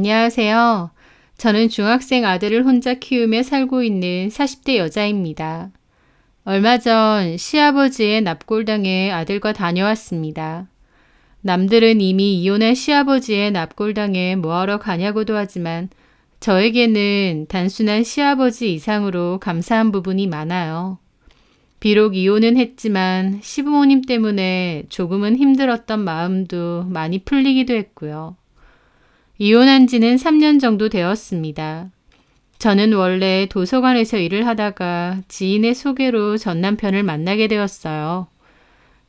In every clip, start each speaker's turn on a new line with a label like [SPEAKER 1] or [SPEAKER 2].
[SPEAKER 1] 안녕하세요. 저는 중학생 아들을 혼자 키우며 살고 있는 40대 여자입니다. 얼마 전 시아버지의 납골당에 아들과 다녀왔습니다. 남들은 이미 이혼한 시아버지의 납골당에 뭐하러 가냐고도 하지만 저에게는 단순한 시아버지 이상으로 감사한 부분이 많아요. 비록 이혼은 했지만 시부모님 때문에 조금은 힘들었던 마음도 많이 풀리기도 했고요. 이혼한 지는 3년 정도 되었습니다. 저는 원래 도서관에서 일을 하다가 지인의 소개로 전 남편을 만나게 되었어요.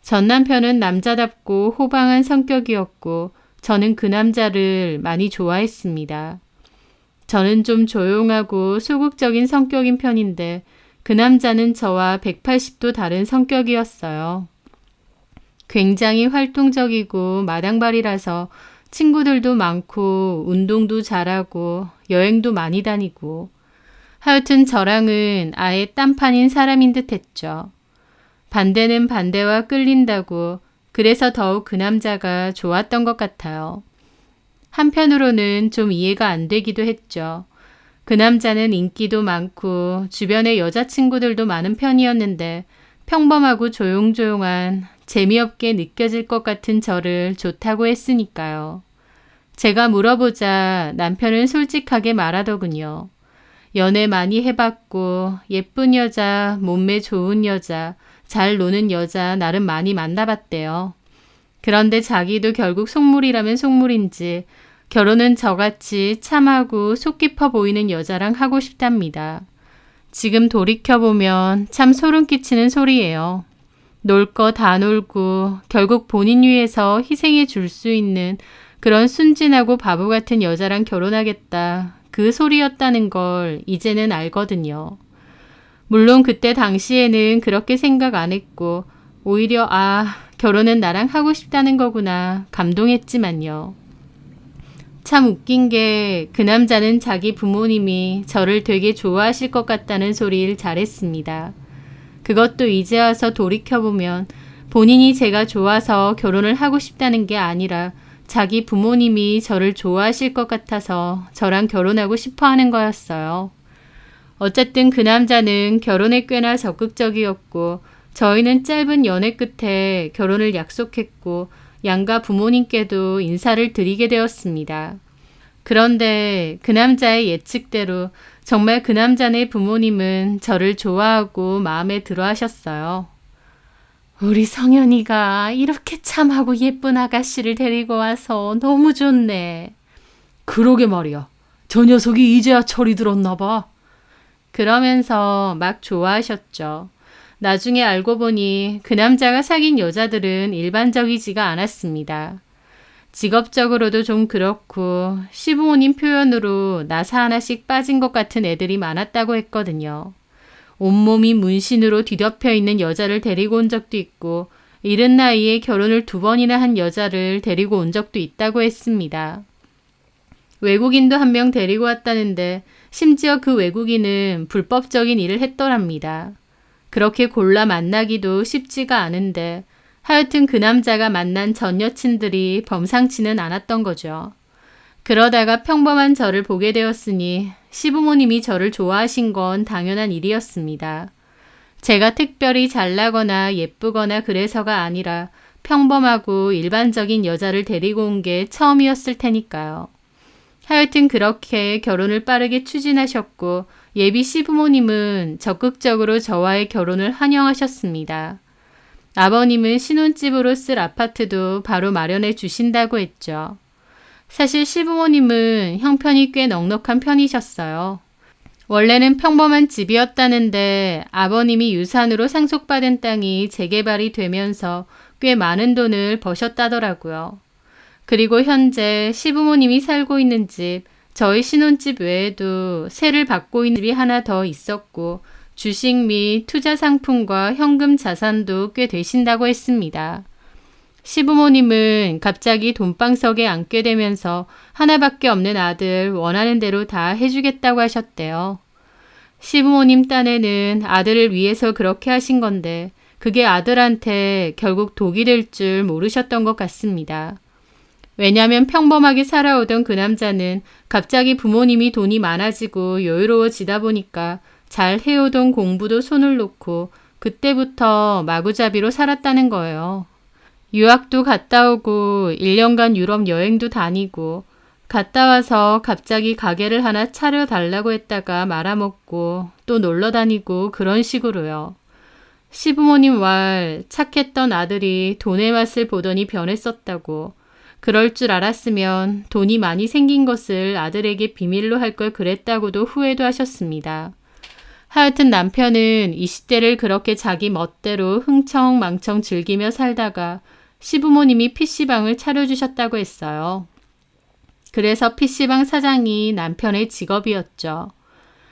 [SPEAKER 1] 전 남편은 남자답고 호방한 성격이었고 저는 그 남자를 많이 좋아했습니다. 저는 좀 조용하고 소극적인 성격인 편인데 그 남자는 저와 180도 다른 성격이었어요. 굉장히 활동적이고 마당발이라서 친구들도 많고 운동도 잘하고 여행도 많이 다니고 하여튼 저랑은 아예 딴판인 사람인 듯 했죠. 반대는 반대와 끌린다고 그래서 더욱 그 남자가 좋았던 것 같아요. 한편으로는 좀 이해가 안 되기도 했죠. 그 남자는 인기도 많고 주변에 여자친구들도 많은 편이었는데 평범하고 조용조용한 재미없게 느껴질 것 같은 저를 좋다고 했으니까요. 제가 물어보자 남편은 솔직하게 말하더군요. 연애 많이 해봤고 예쁜 여자, 몸매 좋은 여자, 잘 노는 여자 나름 많이 만나봤대요. 그런데 자기도 결국 속물이라면 속물인지 결혼은 저같이 참하고 속 깊어 보이는 여자랑 하고 싶답니다. 지금 돌이켜보면 참 소름 끼치는 소리예요. 놀 거 다 놀고 결국 본인 위해서 희생해 줄 수 있는 그런 순진하고 바보 같은 여자랑 결혼하겠다. 그 소리였다는 걸 이제는 알거든요. 물론 그때 당시에는 그렇게 생각 안 했고 오히려 결혼은 나랑 하고 싶다는 거구나 감동했지만요. 참 웃긴 게 그 남자는 자기 부모님이 저를 되게 좋아하실 것 같다는 소리를 잘했습니다. 그것도 이제 와서 돌이켜보면 본인이 제가 좋아서 결혼을 하고 싶다는 게 아니라 자기 부모님이 저를 좋아하실 것 같아서 저랑 결혼하고 싶어 하는 거였어요. 어쨌든 그 남자는 결혼에 꽤나 적극적이었고 저희는 짧은 연애 끝에 결혼을 약속했고 양가 부모님께도 인사를 드리게 되었습니다. 그런데 그 남자의 예측대로 정말 그 남자네 부모님은 저를 좋아하고 마음에 들어 하셨어요. 우리 성현이가 이렇게 참하고 예쁜 아가씨를 데리고 와서 너무 좋네.
[SPEAKER 2] 그러게 말이야. 저 녀석이 이제야 철이 들었나 봐.
[SPEAKER 1] 그러면서 막 좋아하셨죠. 나중에 알고 보니 그 남자가 사귄 여자들은 일반적이지가 않았습니다. 직업적으로도 좀 그렇고 시부모님 표현으로 나사 하나씩 빠진 것 같은 애들이 많았다고 했거든요. 온몸이 문신으로 뒤덮여 있는 여자를 데리고 온 적도 있고 이른 나이에 결혼을 2번이나 한 여자를 데리고 온 적도 있다고 했습니다. 외국인도 한 명 데리고 왔다는데 심지어 그 외국인은 불법적인 일을 했더랍니다. 그렇게 골라 만나기도 쉽지가 않은데 하여튼 그 남자가 만난 전 여친들이 범상치는 않았던 거죠. 그러다가 평범한 저를 보게 되었으니 시부모님이 저를 좋아하신 건 당연한 일이었습니다. 제가 특별히 잘나거나 예쁘거나 그래서가 아니라 평범하고 일반적인 여자를 데리고 온 게 처음이었을 테니까요. 하여튼 그렇게 결혼을 빠르게 추진하셨고 예비 시부모님은 적극적으로 저와의 결혼을 환영하셨습니다. 아버님은 신혼집으로 쓸 아파트도 바로 마련해 주신다고 했죠. 사실 시부모님은 형편이 꽤 넉넉한 편이셨어요. 원래는 평범한 집이었다는데 아버님이 유산으로 상속받은 땅이 재개발이 되면서 꽤 많은 돈을 버셨다더라고요. 그리고 현재 시부모님이 살고 있는 집, 저희 신혼집 외에도 세를 받고 있는 집이 하나 더 있었고 주식 및 투자 상품과 현금 자산도 꽤 되신다고 했습니다. 시부모님은 갑자기 돈방석에 앉게 되면서 하나밖에 없는 아들 원하는 대로 다 해주겠다고 하셨대요. 시부모님 딴에는 아들을 위해서 그렇게 하신 건데 그게 아들한테 결국 독이 될 줄 모르셨던 것 같습니다. 왜냐하면 평범하게 살아오던 그 남자는 갑자기 부모님이 돈이 많아지고 여유로워지다 보니까 잘 해오던 공부도 손을 놓고 그때부터 마구잡이로 살았다는 거예요. 유학도 갔다 오고 1년간 유럽 여행도 다니고 갔다 와서 갑자기 가게를 하나 차려달라고 했다가 말아먹고 또 놀러 다니고 그런 식으로요. 시부모님 말 착했던 아들이 돈의 맛을 보더니 변했었다고. 그럴 줄 알았으면 돈이 많이 생긴 것을 아들에게 비밀로 할 걸 그랬다고도 후회도 하셨습니다. 하여튼 남편은 20대를 그렇게 자기 멋대로 흥청망청 즐기며 살다가 시부모님이 PC방을 차려주셨다고 했어요. 그래서 PC방 사장이 남편의 직업이었죠.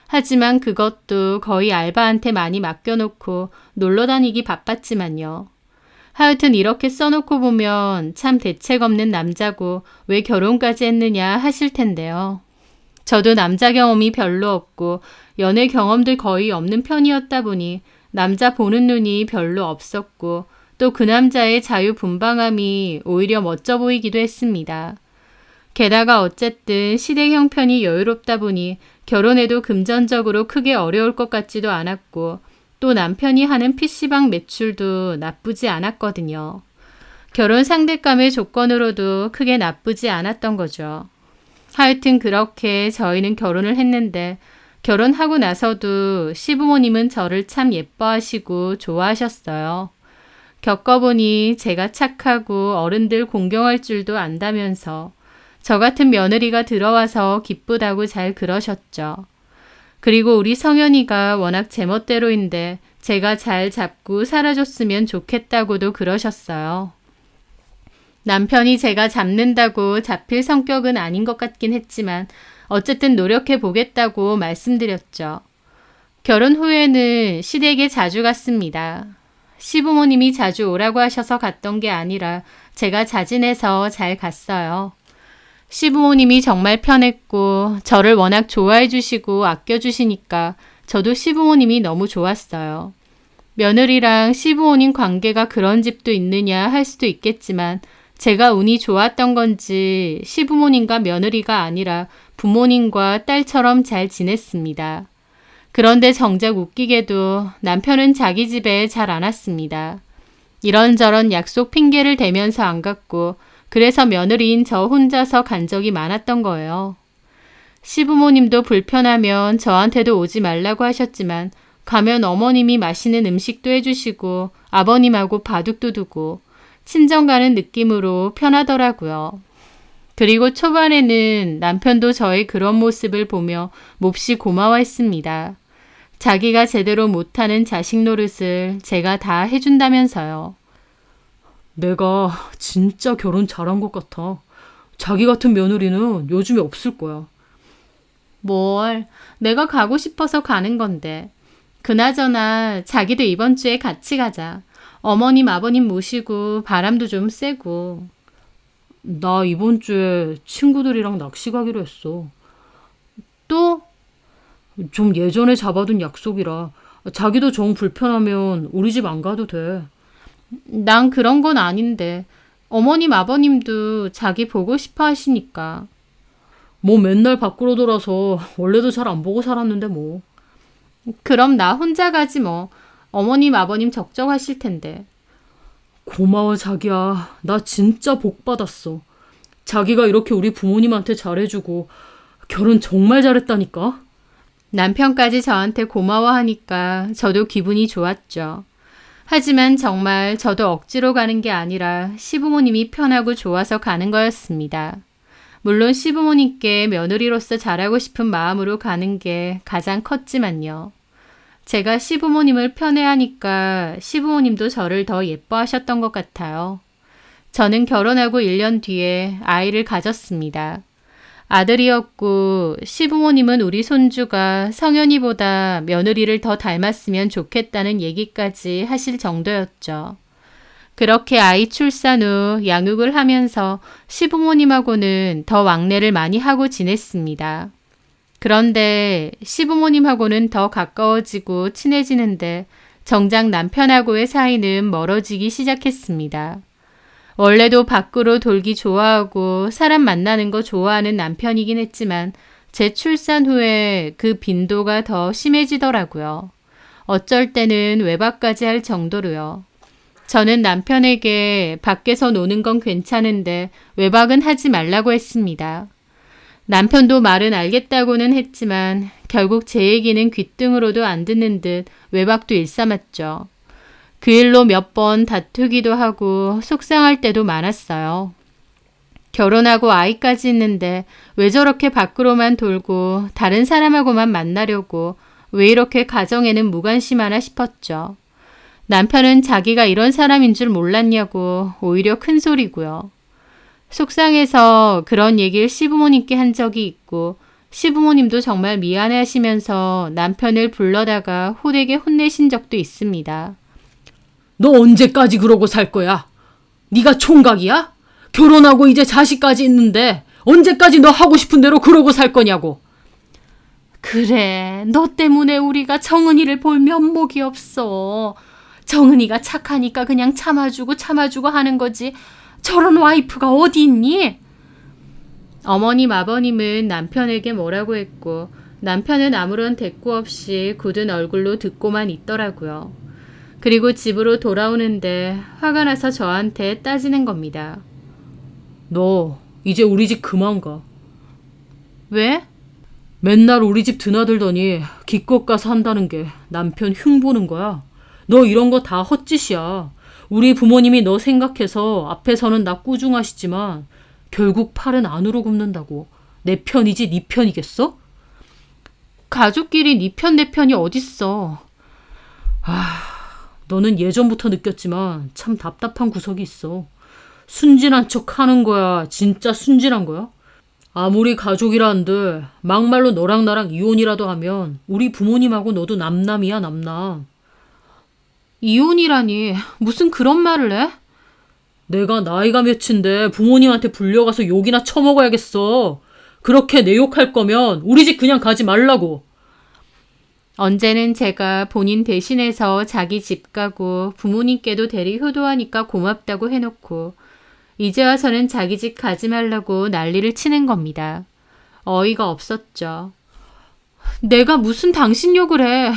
[SPEAKER 1] 하지만 그것도 거의 알바한테 많이 맡겨놓고 놀러 다니기 바빴지만요. 하여튼 이렇게 써놓고 보면 참 대책 없는 남자고 왜 결혼까지 했느냐 하실 텐데요. 저도 남자 경험이 별로 없고 연애 경험도 거의 없는 편이었다 보니 남자 보는 눈이 별로 없었고 또 그 남자의 자유분방함이 오히려 멋져 보이기도 했습니다. 게다가 어쨌든 시댁 형편이 여유롭다 보니 결혼해도 금전적으로 크게 어려울 것 같지도 않았고 또 남편이 하는 PC방 매출도 나쁘지 않았거든요. 결혼 상대감의 조건으로도 크게 나쁘지 않았던 거죠. 하여튼 그렇게 저희는 결혼을 했는데 결혼하고 나서도 시부모님은 저를 참 예뻐하시고 좋아하셨어요. 겪어보니 제가 착하고 어른들 공경할 줄도 안다면서 저 같은 며느리가 들어와서 기쁘다고 잘 그러셨죠. 그리고 우리 성현이가 워낙 제멋대로인데 제가 잘 잡고 살아줬으면 좋겠다고도 그러셨어요. 남편이 제가 잡는다고 잡힐 성격은 아닌 것 같긴 했지만 어쨌든 노력해 보겠다고 말씀드렸죠. 결혼 후에는 시댁에 자주 갔습니다. 시부모님이 자주 오라고 하셔서 갔던 게 아니라 제가 자진해서 잘 갔어요. 시부모님이 정말 편했고 저를 워낙 좋아해 주시고 아껴 주시니까 저도 시부모님이 너무 좋았어요. 며느리랑 시부모님 관계가 그런 집도 있느냐 할 수도 있겠지만 제가 운이 좋았던 건지 시부모님과 며느리가 아니라 부모님과 딸처럼 잘 지냈습니다. 그런데 정작 웃기게도 남편은 자기 집에 잘 안 왔습니다. 이런저런 약속 핑계를 대면서 안 갔고 그래서 며느리인 저 혼자서 간 적이 많았던 거예요. 시부모님도 불편하면 저한테도 오지 말라고 하셨지만 가면 어머님이 맛있는 음식도 해주시고 아버님하고 바둑도 두고 친정 가는 느낌으로 편하더라고요. 그리고 초반에는 남편도 저의 그런 모습을 보며 몹시 고마워했습니다. 자기가 제대로 못하는 자식 노릇을 제가 다 해준다면서요.
[SPEAKER 2] 내가 진짜 결혼 잘한 것 같아. 자기 같은 며느리는 요즘에 없을 거야.
[SPEAKER 1] 뭘, 내가 가고 싶어서 가는 건데. 그나저나 자기도 이번 주에 같이 가자. 어머님, 아버님 모시고 바람도 좀 쐬고.
[SPEAKER 2] 나 이번 주에 친구들이랑 낚시 가기로 했어.
[SPEAKER 1] 또?
[SPEAKER 2] 좀 예전에 잡아둔 약속이라 자기도 정 불편하면 우리 집 안 가도 돼.
[SPEAKER 1] 난 그런 건 아닌데. 어머님, 아버님도 자기 보고 싶어 하시니까.
[SPEAKER 2] 뭐 맨날 밖으로 돌아서 원래도 잘 안 보고 살았는데 뭐.
[SPEAKER 1] 그럼 나 혼자 가지 뭐. 어머님, 아버님 적정하실 텐데.
[SPEAKER 2] 고마워 자기야. 나 진짜 복 받았어. 자기가 이렇게 우리 부모님한테 잘해주고 결혼 정말 잘했다니까.
[SPEAKER 1] 남편까지 저한테 고마워하니까 저도 기분이 좋았죠. 하지만 정말 저도 억지로 가는 게 아니라 시부모님이 편하고 좋아서 가는 거였습니다. 물론 시부모님께 며느리로서 잘하고 싶은 마음으로 가는 게 가장 컸지만요. 제가 시부모님을 편애하니까 시부모님도 저를 더 예뻐하셨던 것 같아요. 저는 결혼하고 1년 뒤에 아이를 가졌습니다. 아들이었고 시부모님은 우리 손주가 성현이보다 며느리를 더 닮았으면 좋겠다는 얘기까지 하실 정도였죠. 그렇게 아이 출산 후 양육을 하면서 시부모님하고는 더 왕래를 많이 하고 지냈습니다. 그런데 시부모님하고는 더 가까워지고 친해지는데 정작 남편하고의 사이는 멀어지기 시작했습니다. 원래도 밖으로 돌기 좋아하고 사람 만나는 거 좋아하는 남편이긴 했지만 제 출산 후에 그 빈도가 더 심해지더라고요. 어쩔 때는 외박까지 할 정도로요. 저는 남편에게 밖에서 노는 건 괜찮은데 외박은 하지 말라고 했습니다. 남편도 말은 알겠다고는 했지만 결국 제 얘기는 귓등으로도 안 듣는 듯 외박도 일삼았죠. 그 일로 몇 번 다투기도 하고 속상할 때도 많았어요. 결혼하고 아이까지 있는데 왜 저렇게 밖으로만 돌고 다른 사람하고만 만나려고 왜 이렇게 가정에는 무관심하나 싶었죠. 남편은 자기가 이런 사람인 줄 몰랐냐고 오히려 큰 소리고요. 속상해서 그런 얘기를 시부모님께 한 적이 있고 시부모님도 정말 미안해하시면서 남편을 불러다가 호되게 혼내신 적도 있습니다.
[SPEAKER 2] 너 언제까지 그러고 살 거야? 네가 총각이야? 결혼하고 이제 자식까지 있는데 언제까지 너 하고 싶은 대로 그러고 살 거냐고.
[SPEAKER 1] 그래, 너 때문에 우리가 정은이를 볼 면목이 없어. 정은이가 착하니까 그냥 참아주고 하는 거지. 저런 와이프가 어디 있니? 어머님, 아버님은 남편에게 뭐라고 했고 남편은 아무런 대꾸 없이 굳은 얼굴로 듣고만 있더라고요. 그리고 집으로 돌아오는데 화가 나서 저한테 따지는 겁니다.
[SPEAKER 2] 너 이제 우리 집 그만 가.
[SPEAKER 1] 왜?
[SPEAKER 2] 맨날 우리 집 드나들더니 기껏 가서 한다는 게 남편 흉보는 거야. 너 이런 거 다 헛짓이야. 우리 부모님이 너 생각해서 앞에서는 나 꾸중하시지만 결국 팔은 안으로 굽는다고. 내 편이지 네 편이겠어?
[SPEAKER 1] 가족끼리 네 편 내 편이 어딨어.
[SPEAKER 2] 너는 예전부터 느꼈지만 참 답답한 구석이 있어. 순진한 척 하는 거야. 진짜 순진한 거야? 아무리 가족이라 한들 막말로 너랑 나랑 이혼이라도 하면 우리 부모님하고 너도 남남이야, 남남.
[SPEAKER 1] 이혼이라니 무슨 그런 말을 해?
[SPEAKER 2] 내가 나이가 몇인데 부모님한테 불려가서 욕이나 처먹어야겠어. 그렇게 내 욕할 거면 우리 집 그냥 가지 말라고.
[SPEAKER 1] 언제는 제가 본인 대신해서 자기 집 가고 부모님께도 대리 효도하니까 고맙다고 해놓고 이제 와서는 자기 집 가지 말라고 난리를 치는 겁니다. 어이가 없었죠. 내가 무슨 당신 욕을 해.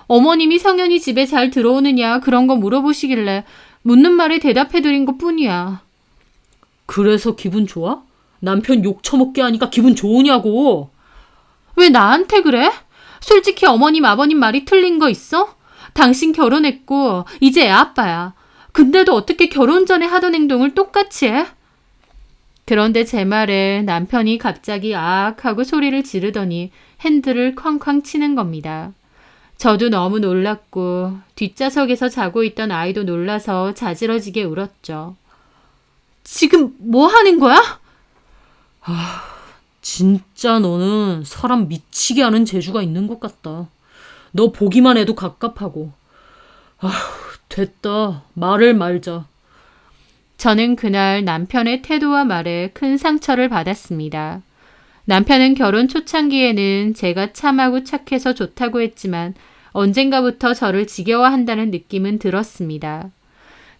[SPEAKER 1] 어머님이 성현이 집에 잘 들어오느냐 그런 거 물어보시길래 묻는 말에 대답해드린 것 뿐이야.
[SPEAKER 2] 그래서 기분 좋아? 남편 욕 처먹게 하니까 기분 좋으냐고.
[SPEAKER 1] 왜 나한테 그래? 솔직히 어머님 아버님 말이 틀린 거 있어? 당신 결혼했고 이제 애 아빠야. 근데도 어떻게 결혼 전에 하던 행동을 똑같이 해? 그런데 제 말에 남편이 갑자기 아악 하고 소리를 지르더니 핸들을 쾅쾅 치는 겁니다. 저도 너무 놀랐고 뒷좌석에서 자고 있던 아이도 놀라서 자지러지게 울었죠. 지금 뭐 하는 거야?
[SPEAKER 2] 진짜 너는 사람 미치게 하는 재주가 있는 것 같다. 너 보기만 해도 갑갑하고. 됐다. 말을 말자.
[SPEAKER 1] 저는 그날 남편의 태도와 말에 큰 상처를 받았습니다. 남편은 결혼 초창기에는 제가 참하고 착해서 좋다고 했지만 언젠가부터 저를 지겨워한다는 느낌은 들었습니다.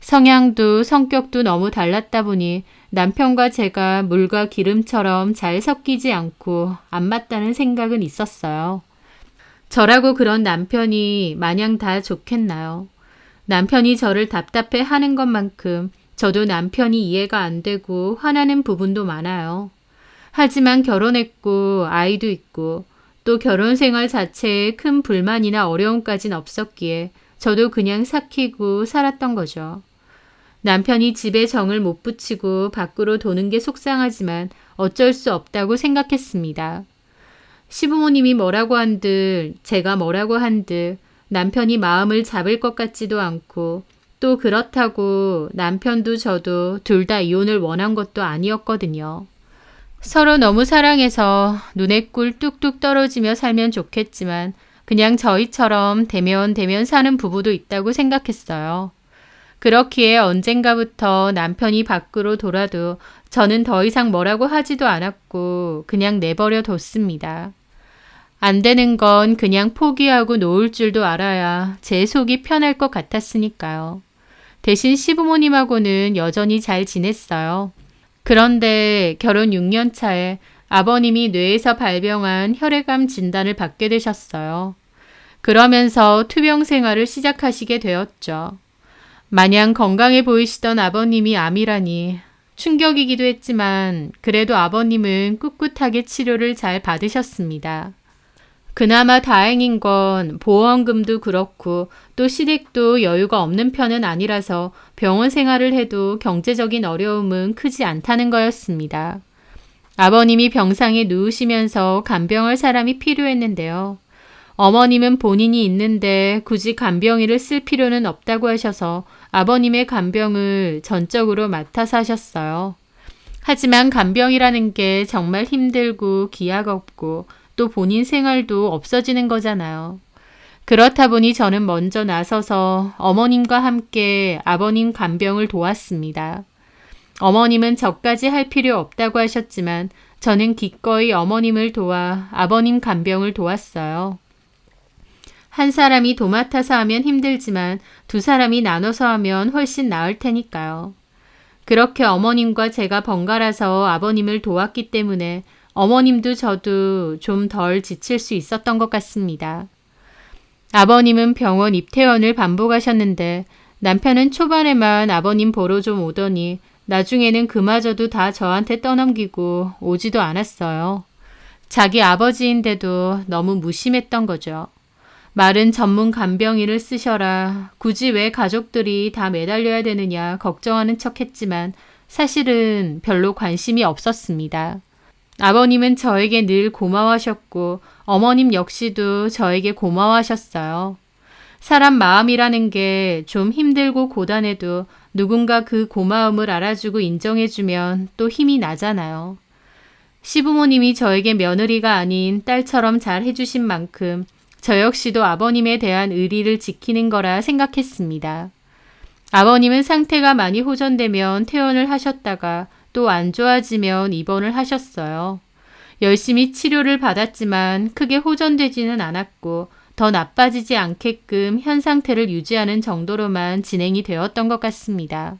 [SPEAKER 1] 성향도 성격도 너무 달랐다 보니 남편과 제가 물과 기름처럼 잘 섞이지 않고 안 맞다는 생각은 있었어요. 저라고 그런 남편이 마냥 다 좋겠나요? 남편이 저를 답답해 하는 것만큼 저도 남편이 이해가 안 되고 화나는 부분도 많아요. 하지만 결혼했고 아이도 있고 또 결혼 생활 자체에 큰 불만이나 어려움까진 없었기에 저도 그냥 삭히고 살았던 거죠. 남편이 집에 정을 못 붙이고 밖으로 도는 게 속상하지만 어쩔 수 없다고 생각했습니다. 시부모님이 뭐라고 한들 제가 뭐라고 한들 남편이 마음을 잡을 것 같지도 않고 또 그렇다고 남편도 저도 둘 다 이혼을 원한 것도 아니었거든요. 서로 너무 사랑해서 눈에 꿀 뚝뚝 떨어지며 살면 좋겠지만 그냥 저희처럼 대면 사는 부부도 있다고 생각했어요. 그렇기에 언젠가부터 남편이 밖으로 돌아도 저는 더 이상 뭐라고 하지도 않았고 그냥 내버려 뒀습니다. 안 되는 건 그냥 포기하고 놓을 줄도 알아야 제 속이 편할 것 같았으니까요. 대신 시부모님하고는 여전히 잘 지냈어요. 그런데 결혼 6년 차에 아버님이 뇌에서 발병한 혈액암 진단을 받게 되셨어요. 그러면서 투병 생활을 시작하시게 되었죠. 마냥 건강해 보이시던 아버님이 암이라니 충격이기도 했지만 그래도 아버님은 꿋꿋하게 치료를 잘 받으셨습니다. 그나마 다행인 건 보험금도 그렇고 또 시댁도 여유가 없는 편은 아니라서 병원 생활을 해도 경제적인 어려움은 크지 않다는 거였습니다. 아버님이 병상에 누우시면서 간병할 사람이 필요했는데요. 어머님은 본인이 있는데 굳이 간병인을 쓸 필요는 없다고 하셔서 아버님의 간병을 전적으로 맡아서 하셨어요. 하지만 간병이라는 게 정말 힘들고 기약 없고 또 본인 생활도 없어지는 거잖아요. 그렇다 보니 저는 먼저 나서서 어머님과 함께 아버님 간병을 도왔습니다. 어머님은 저까지 할 필요 없다고 하셨지만 저는 기꺼이 어머님을 도와 아버님 간병을 도왔어요. 한 사람이 도맡아서 하면 힘들지만 두 사람이 나눠서 하면 훨씬 나을 테니까요. 그렇게 어머님과 제가 번갈아서 아버님을 도왔기 때문에 어머님도 저도 좀 덜 지칠 수 있었던 것 같습니다. 아버님은 병원 입퇴원을 반복하셨는데 남편은 초반에만 아버님 보러 좀 오더니 나중에는 그마저도 다 저한테 떠넘기고 오지도 않았어요. 자기 아버지인데도 너무 무심했던 거죠. 말은 전문 간병인을 쓰셔라. 굳이 왜 가족들이 다 매달려야 되느냐 걱정하는 척 했지만 사실은 별로 관심이 없었습니다. 아버님은 저에게 늘 고마워하셨고 어머님 역시도 저에게 고마워하셨어요. 사람 마음이라는 게 좀 힘들고 고단해도 누군가 그 고마움을 알아주고 인정해주면 또 힘이 나잖아요. 시부모님이 저에게 며느리가 아닌 딸처럼 잘 해주신 만큼 저 역시도 아버님에 대한 의리를 지키는 거라 생각했습니다. 아버님은 상태가 많이 호전되면 퇴원을 하셨다가 또 안 좋아지면 입원을 하셨어요. 열심히 치료를 받았지만 크게 호전되지는 않았고 더 나빠지지 않게끔 현 상태를 유지하는 정도로만 진행이 되었던 것 같습니다.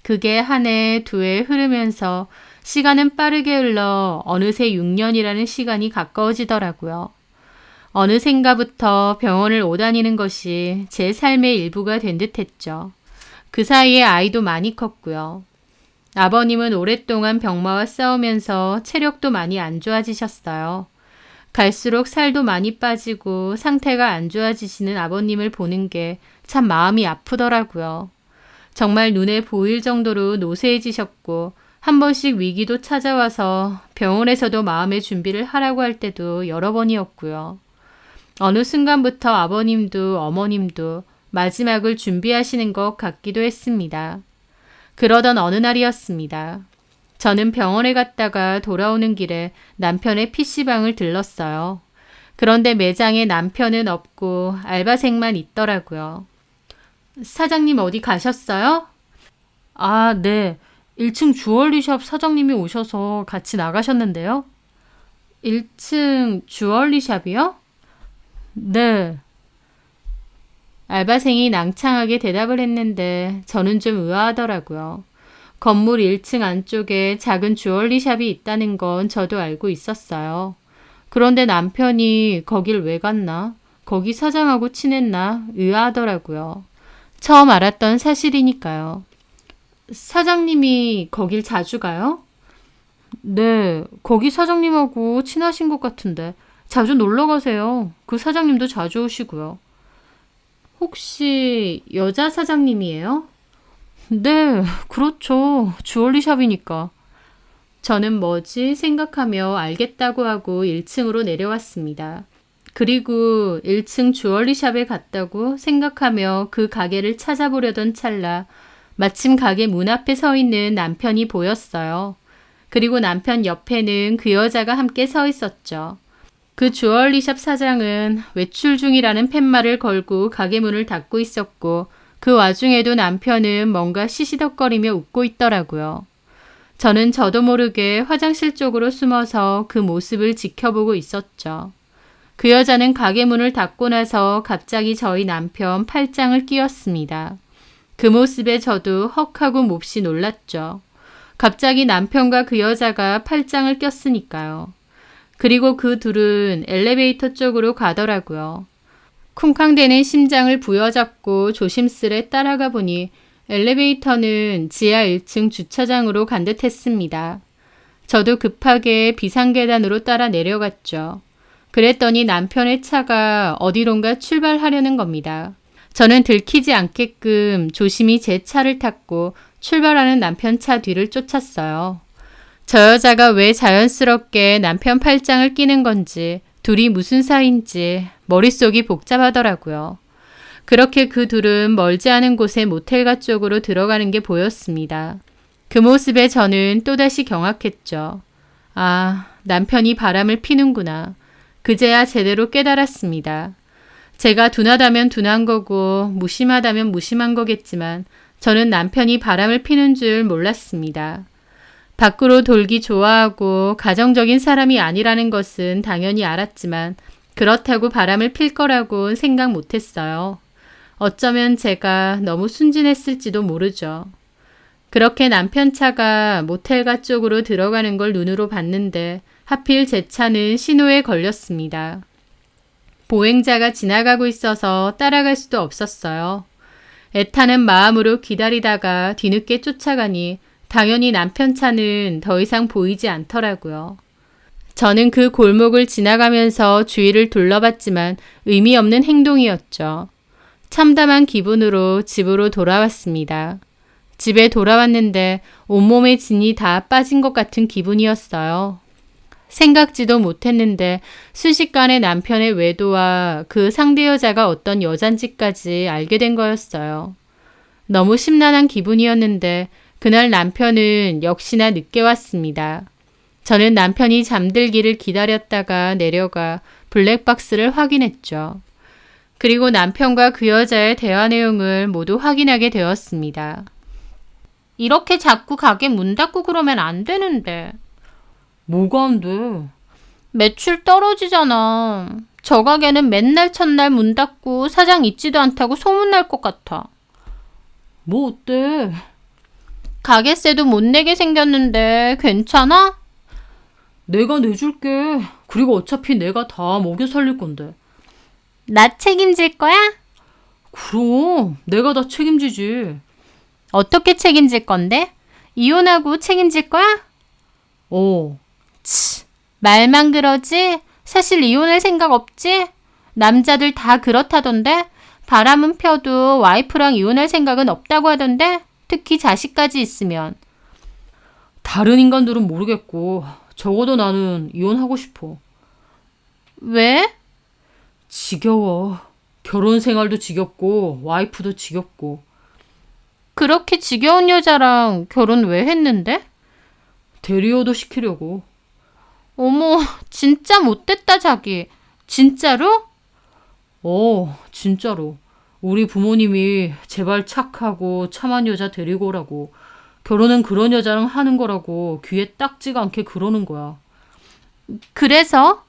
[SPEAKER 1] 그게 한 해, 두 해 흐르면서 시간은 빠르게 흘러 어느새 6년이라는 시간이 가까워지더라고요. 어느샌가부터 병원을 오다니는 것이 제 삶의 일부가 된 듯했죠. 그 사이에 아이도 많이 컸고요. 아버님은 오랫동안 병마와 싸우면서 체력도 많이 안 좋아지셨어요. 갈수록 살도 많이 빠지고 상태가 안 좋아지시는 아버님을 보는 게 참 마음이 아프더라고요. 정말 눈에 보일 정도로 노쇠해지셨고 한 번씩 위기도 찾아와서 병원에서도 마음의 준비를 하라고 할 때도 여러 번이었고요. 어느 순간부터 아버님도 어머님도 마지막을 준비하시는 것 같기도 했습니다. 그러던 어느 날이었습니다. 저는 병원에 갔다가 돌아오는 길에 남편의 PC방을 들렀어요. 그런데 매장에 남편은 없고 알바생만 있더라고요. 사장님 어디 가셨어요?
[SPEAKER 2] 아, 네. 1층 주얼리샵 사장님이 오셔서 같이 나가셨는데요.
[SPEAKER 1] 1층 주얼리샵이요?
[SPEAKER 2] 네.
[SPEAKER 1] 알바생이 낭창하게 대답을 했는데 저는 좀 의아하더라고요. 건물 1층 안쪽에 작은 주얼리샵이 있다는 건 저도 알고 있었어요. 그런데 남편이 거길 왜 갔나? 거기 사장하고 친했나? 의아하더라고요. 처음 알았던 사실이니까요. 사장님이 거길 자주 가요?
[SPEAKER 2] 네, 거기 사장님하고 친하신 것 같은데 자주 놀러 가세요. 그 사장님도 자주 오시고요.
[SPEAKER 1] 혹시 여자 사장님이에요?
[SPEAKER 2] 네, 그렇죠. 주얼리샵이니까.
[SPEAKER 1] 저는 뭐지 생각하며 알겠다고 하고 1층으로 내려왔습니다. 그리고 1층 주얼리샵에 갔다고 생각하며 그 가게를 찾아보려던 찰나 마침 가게 문 앞에 서 있는 남편이 보였어요. 그리고 남편 옆에는 그 여자가 함께 서 있었죠. 그 주얼리샵 사장은 외출 중이라는 팻말을 걸고 가게 문을 닫고 있었고 그 와중에도 남편은 뭔가 시시덕거리며 웃고 있더라고요. 저는 저도 모르게 화장실 쪽으로 숨어서 그 모습을 지켜보고 있었죠. 그 여자는 가게 문을 닫고 나서 갑자기 저희 남편 팔짱을 끼웠습니다. 그 모습에 저도 헉하고 몹시 놀랐죠. 갑자기 남편과 그 여자가 팔짱을 꼈으니까요. 그리고 그 둘은 엘리베이터 쪽으로 가더라고요. 쿵쾅대는 심장을 부여잡고 조심스레 따라가 보니 엘리베이터는 지하 1층 주차장으로 간 듯 했습니다. 저도 급하게 비상계단으로 따라 내려갔죠. 그랬더니 남편의 차가 어디론가 출발하려는 겁니다. 저는 들키지 않게끔 조심히 제 차를 탔고 출발하는 남편 차 뒤를 쫓았어요. 저 여자가 왜 자연스럽게 남편 팔짱을 끼는 건지, 둘이 무슨 사이인지 머릿속이 복잡하더라고요. 그렇게 그 둘은 멀지 않은 곳의 모텔가 쪽으로 들어가는 게 보였습니다. 그 모습에 저는 또다시 경악했죠. 아, 남편이 바람을 피는구나. 그제야 제대로 깨달았습니다. 제가 둔하다면 둔한 거고 무심하다면 무심한 거겠지만 저는 남편이 바람을 피는 줄 몰랐습니다. 밖으로 돌기 좋아하고 가정적인 사람이 아니라는 것은 당연히 알았지만 그렇다고 바람을 필 거라고 생각 못했어요. 어쩌면 제가 너무 순진했을지도 모르죠. 그렇게 남편 차가 모텔가 쪽으로 들어가는 걸 눈으로 봤는데 하필 제 차는 신호에 걸렸습니다. 보행자가 지나가고 있어서 따라갈 수도 없었어요. 애타는 마음으로 기다리다가 뒤늦게 쫓아가니 당연히 남편 차는 더 이상 보이지 않더라고요. 저는 그 골목을 지나가면서 주위를 둘러봤지만 의미 없는 행동이었죠. 참담한 기분으로 집으로 돌아왔습니다. 집에 돌아왔는데 온몸에 진이 다 빠진 것 같은 기분이었어요. 생각지도 못했는데 순식간에 남편의 외도와 그 상대 여자가 어떤 여잔지까지 알게 된 거였어요. 너무 심란한 기분이었는데 그날 남편은 역시나 늦게 왔습니다. 저는 남편이 잠들기를 기다렸다가 내려가 블랙박스를 확인했죠. 그리고 남편과 그 여자의 대화 내용을 모두 확인하게 되었습니다. 이렇게 자꾸 가게 문 닫고 그러면 안 되는데.
[SPEAKER 2] 뭐가 안 돼?
[SPEAKER 1] 매출 떨어지잖아. 저 가게는 맨날 첫날 문 닫고 사장 있지도 않다고 소문날 것 같아.
[SPEAKER 2] 뭐 어때?
[SPEAKER 1] 가게세도 못 내게 생겼는데 괜찮아?
[SPEAKER 2] 내가 내줄게. 그리고 어차피 내가 다 먹여 살릴 건데.
[SPEAKER 1] 나 책임질 거야?
[SPEAKER 2] 그럼 내가 다 책임지지.
[SPEAKER 1] 어떻게 책임질 건데? 이혼하고 책임질 거야?
[SPEAKER 2] 어.
[SPEAKER 1] 말만 그러지? 사실 이혼할 생각 없지? 남자들 다 그렇다던데? 바람은 펴도 와이프랑 이혼할 생각은 없다고 하던데? 특히 자식까지 있으면.
[SPEAKER 2] 다른 인간들은 모르겠고 적어도 나는 이혼하고 싶어.
[SPEAKER 1] 왜?
[SPEAKER 2] 지겨워. 결혼 생활도 지겹고 와이프도 지겹고.
[SPEAKER 1] 그렇게 지겨운 여자랑 결혼 왜 했는데?
[SPEAKER 2] 대리어도 시키려고.
[SPEAKER 1] 어머, 진짜 못됐다, 자기. 진짜로?
[SPEAKER 2] 진짜로. 우리 부모님이 제발 착하고 참한 여자 데리고 오라고. 결혼은 그런 여자랑 하는 거라고 귀에 딱지가 않게 그러는 거야.
[SPEAKER 1] 그래서?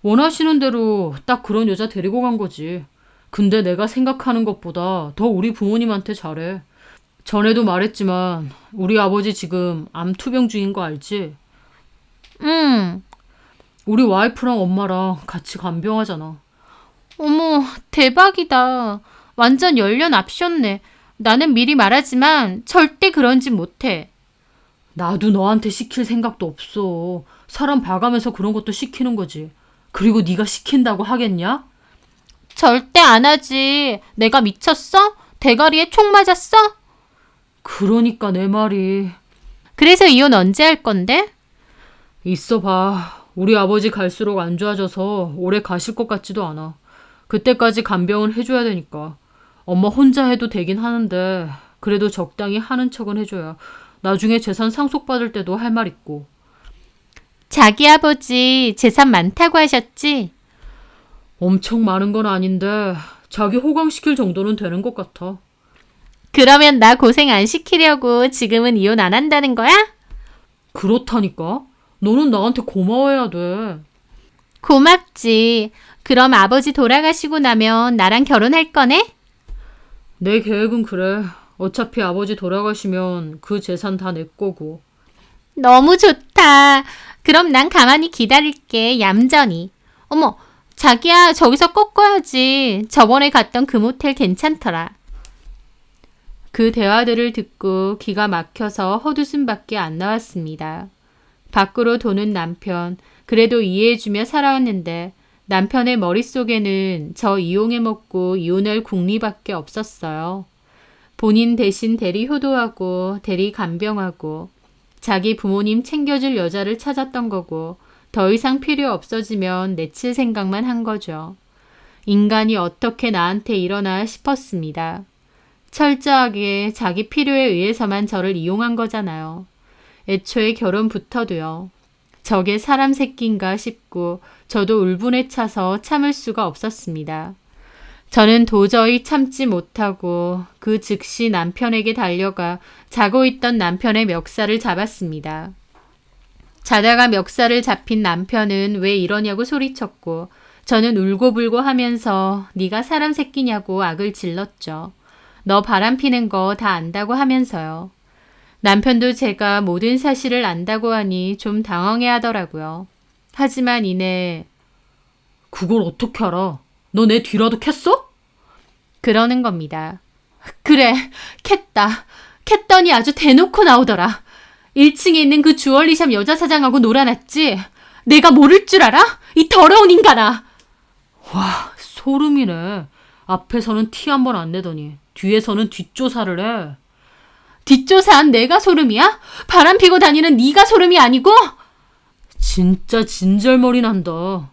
[SPEAKER 2] 원하시는 대로 딱 그런 여자 데리고 간 거지. 근데 내가 생각하는 것보다 더 우리 부모님한테 잘해. 전에도 말했지만 우리 아버지 지금 암 투병 중인 거 알지?
[SPEAKER 1] 응.
[SPEAKER 2] 우리 와이프랑 엄마랑 같이 간병하잖아.
[SPEAKER 1] 어머, 대박이다. 완전 연륜 앞섰네. 나는 미리 말하지만 절대 그런 짓 못해.
[SPEAKER 2] 나도 너한테 시킬 생각도 없어. 사람 봐가면서 그런 것도 시키는 거지. 그리고 네가 시킨다고 하겠냐?
[SPEAKER 1] 절대 안 하지. 내가 미쳤어? 대가리에 총 맞았어?
[SPEAKER 2] 그러니까 내 말이.
[SPEAKER 1] 그래서 이혼 언제 할 건데?
[SPEAKER 2] 있어 봐. 우리 아버지 갈수록 안 좋아져서 오래 가실 것 같지도 않아. 그때까지 간병을 해줘야 되니까. 엄마 혼자 해도 되긴 하는데 그래도 적당히 하는 척은 해줘야 나중에 재산 상속받을 때도 할 말 있고.
[SPEAKER 1] 자기 아버지 재산 많다고 하셨지?
[SPEAKER 2] 엄청 많은 건 아닌데 자기 호강시킬 정도는 되는 것 같아.
[SPEAKER 1] 그러면 나 고생 안 시키려고 지금은 이혼 안 한다는 거야?
[SPEAKER 2] 그렇다니까. 너는 나한테 고마워해야 돼.
[SPEAKER 1] 고맙지. 그럼 아버지 돌아가시고 나면 나랑 결혼할 거네?
[SPEAKER 2] 내 계획은 그래. 어차피 아버지 돌아가시면 그 재산 다 내 거고.
[SPEAKER 1] 너무 좋다. 그럼 난 가만히 기다릴게. 얌전히. 어머, 자기야, 저기서 꺾어야지. 저번에 갔던 그 모텔 괜찮더라. 그 대화들을 듣고 기가 막혀서 헛웃음밖에 안 나왔습니다. 밖으로 도는 남편, 그래도 이해해주며 살아왔는데 남편의 머릿속에는 저 이용해먹고 이혼할 궁리밖에 없었어요. 본인 대신 대리 효도하고 대리 간병하고 자기 부모님 챙겨줄 여자를 찾았던 거고 더 이상 필요 없어지면 내칠 생각만 한 거죠. 인간이 어떻게 나한테 일어나 싶었습니다. 철저하게 자기 필요에 의해서만 저를 이용한 거잖아요. 애초에 결혼부터도요. 저게 사람 새끼인가 싶고 저도 울분에 차서 참을 수가 없었습니다. 저는 도저히 참지 못하고 그 즉시 남편에게 달려가 자고 있던 남편의 멱살을 잡았습니다. 자다가 멱살을 잡힌 남편은 왜 이러냐고 소리쳤고 저는 울고불고 하면서 네가 사람 새끼냐고 악을 질렀죠. 너 바람피는 거 다 안다고 하면서요. 남편도 제가 모든 사실을 안다고 하니 좀 당황해 하더라고요. 하지만 이내
[SPEAKER 2] 그걸 어떻게 알아? 너 내 뒤라도 캤어?
[SPEAKER 1] 그러는 겁니다. 그래, 캤다. 캤더니 아주 대놓고 나오더라. 1층에 있는 그 주얼리샵 여자 사장하고 놀아놨지? 내가 모를 줄 알아? 이 더러운 인간아!
[SPEAKER 2] 와, 소름이네. 앞에서는 티 한 번 안 내더니 뒤에서는 뒷조사를 해.
[SPEAKER 1] 뒷조사한 내가 소름이야? 바람 피고 다니는 네가 소름이 아니고?
[SPEAKER 2] 진짜 진절머리 난다.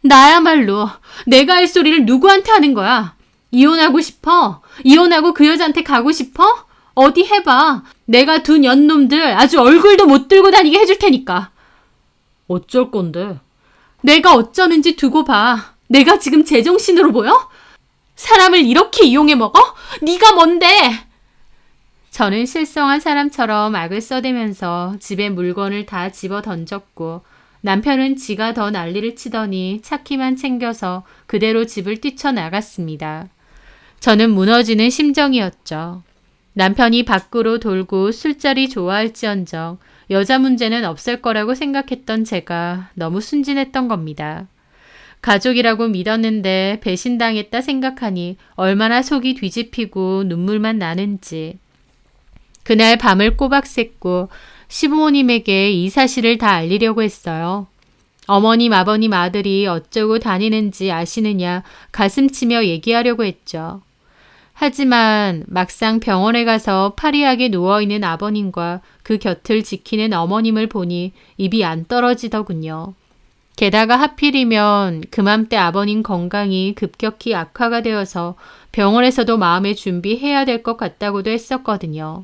[SPEAKER 1] 나야말로 내가 할 소리를 누구한테 하는 거야? 이혼하고 싶어? 이혼하고 그 여자한테 가고 싶어? 어디 해봐. 내가 둔 연놈들 아주 얼굴도 못 들고 다니게 해줄 테니까.
[SPEAKER 2] 어쩔 건데?
[SPEAKER 1] 내가 어쩌는지 두고 봐. 내가 지금 제정신으로 보여? 사람을 이렇게 이용해 먹어? 네가 뭔데? 저는 실성한 사람처럼 악을 써대면서 집에 물건을 다 집어 던졌고 남편은 지가 더 난리를 치더니 차키만 챙겨서 그대로 집을 뛰쳐나갔습니다. 저는 무너지는 심정이었죠. 남편이 밖으로 돌고 술자리 좋아할지언정 여자 문제는 없을 거라고 생각했던 제가 너무 순진했던 겁니다. 가족이라고 믿었는데 배신당했다 생각하니 얼마나 속이 뒤집히고 눈물만 나는지. 그날 밤을 꼬박 샜고 시부모님에게 이 사실을 다 알리려고 했어요. 어머님, 아버님, 아들이 어쩌고 다니는지 아시느냐 가슴치며 얘기하려고 했죠. 하지만 막상 병원에 가서 파리하게 누워있는 아버님과 그 곁을 지키는 어머님을 보니 입이 안 떨어지더군요. 게다가 하필이면 그맘때 아버님 건강이 급격히 악화가 되어서 병원에서도 마음의 준비해야 될 것 같다고도 했었거든요.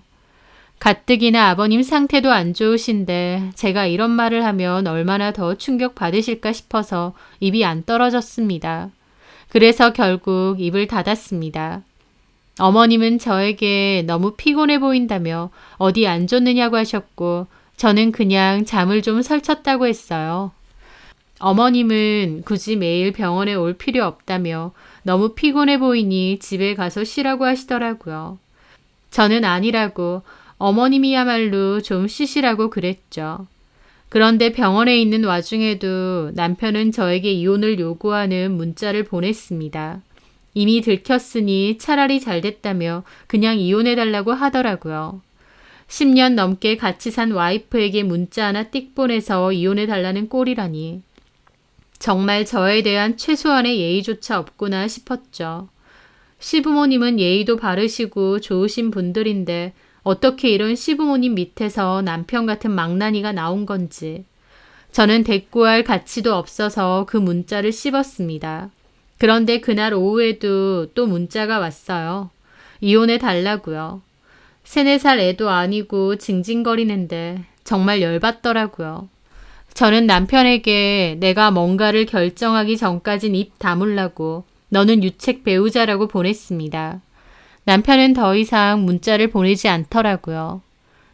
[SPEAKER 1] 가뜩이나 아버님 상태도 안 좋으신데 제가 이런 말을 하면 얼마나 더 충격 받으실까 싶어서 입이 안 떨어졌습니다. 그래서 결국 입을 닫았습니다. 어머님은 저에게 너무 피곤해 보인다며 어디 안 좋느냐고 하셨고 저는 그냥 잠을 좀 설쳤다고 했어요. 어머님은 굳이 매일 병원에 올 필요 없다며 너무 피곤해 보이니 집에 가서 쉬라고 하시더라고요. 저는 아니라고 어머님이야말로 좀 쉬시라고 그랬죠. 그런데 병원에 있는 와중에도 남편은 저에게 이혼을 요구하는 문자를 보냈습니다. 이미 들켰으니 차라리 잘 됐다며 그냥 이혼해달라고 하더라고요. 10년 넘게 같이 산 와이프에게 문자 하나 띡 보내서 이혼해달라는 꼴이라니. 정말 저에 대한 최소한의 예의조차 없구나 싶었죠. 시부모님은 예의도 바르시고 좋으신 분들인데 어떻게 이런 시부모님 밑에서 남편 같은 망나니가 나온 건지. 저는 대꾸할 가치도 없어서 그 문자를 씹었습니다. 그런데 그날 오후에도 또 문자가 왔어요. 이혼해 달라고요. 3, 4살 애도 아니고 징징거리는데 정말 열받더라고요. 저는 남편에게 내가 뭔가를 결정하기 전까진 입 다물라고 너는 유책 배우자라고 보냈습니다. 남편은 더 이상 문자를 보내지 않더라고요.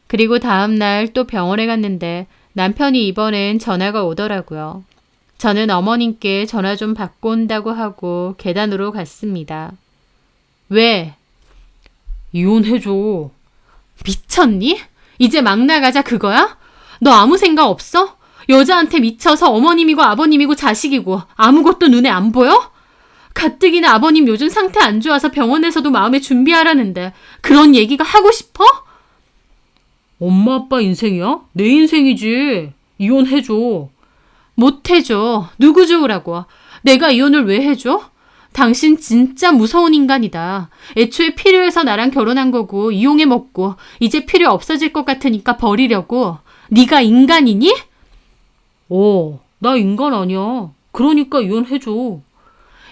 [SPEAKER 1] 그리고 다음 날 또 병원에 갔는데 남편이 이번엔 전화가 오더라고요. 저는 어머님께 전화 좀 받고 온다고 하고 계단으로 갔습니다. 왜?
[SPEAKER 2] 이혼해줘.
[SPEAKER 1] 미쳤니? 이제 막 나가자 그거야? 너 아무 생각 없어? 여자한테 미쳐서 어머님이고 아버님이고 자식이고 아무것도 눈에 안 보여? 가뜩이나 아버님 요즘 상태 안 좋아서 병원에서도 마음에 준비하라는데 그런 얘기가 하고 싶어?
[SPEAKER 2] 엄마 아빠 인생이야? 내 인생이지. 이혼해줘.
[SPEAKER 1] 못 해줘. 누구 좋으라고. 내가 이혼을 왜 해줘? 당신 진짜 무서운 인간이다. 애초에 필요해서 나랑 결혼한 거고 이용해 먹고 이제 필요 없어질 것 같으니까 버리려고. 네가 인간이니?
[SPEAKER 2] 나 인간 아니야. 그러니까 이혼해줘.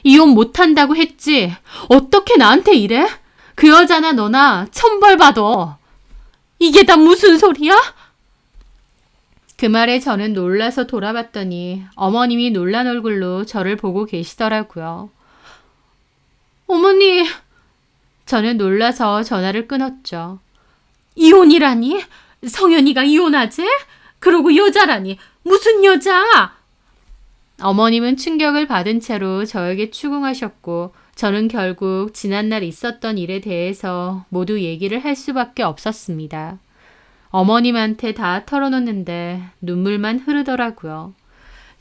[SPEAKER 1] 이혼 못한다고 했지. 어떻게 나한테 이래? 그 여자나 너나 천벌 받아. 이게 다 무슨 소리야? 그 말에 저는 놀라서 돌아봤더니 어머님이 놀란 얼굴로 저를 보고 계시더라고요. 어머니, 저는 놀라서 전화를 끊었죠. 이혼이라니? 성현이가 이혼하지? 그러고 여자라니? 무슨 여자? 어머님은 충격을 받은 채로 저에게 추궁하셨고 저는 결국 지난날 있었던 일에 대해서 모두 얘기를 할 수밖에 없었습니다. 어머님한테 다 털어놓는데 눈물만 흐르더라고요.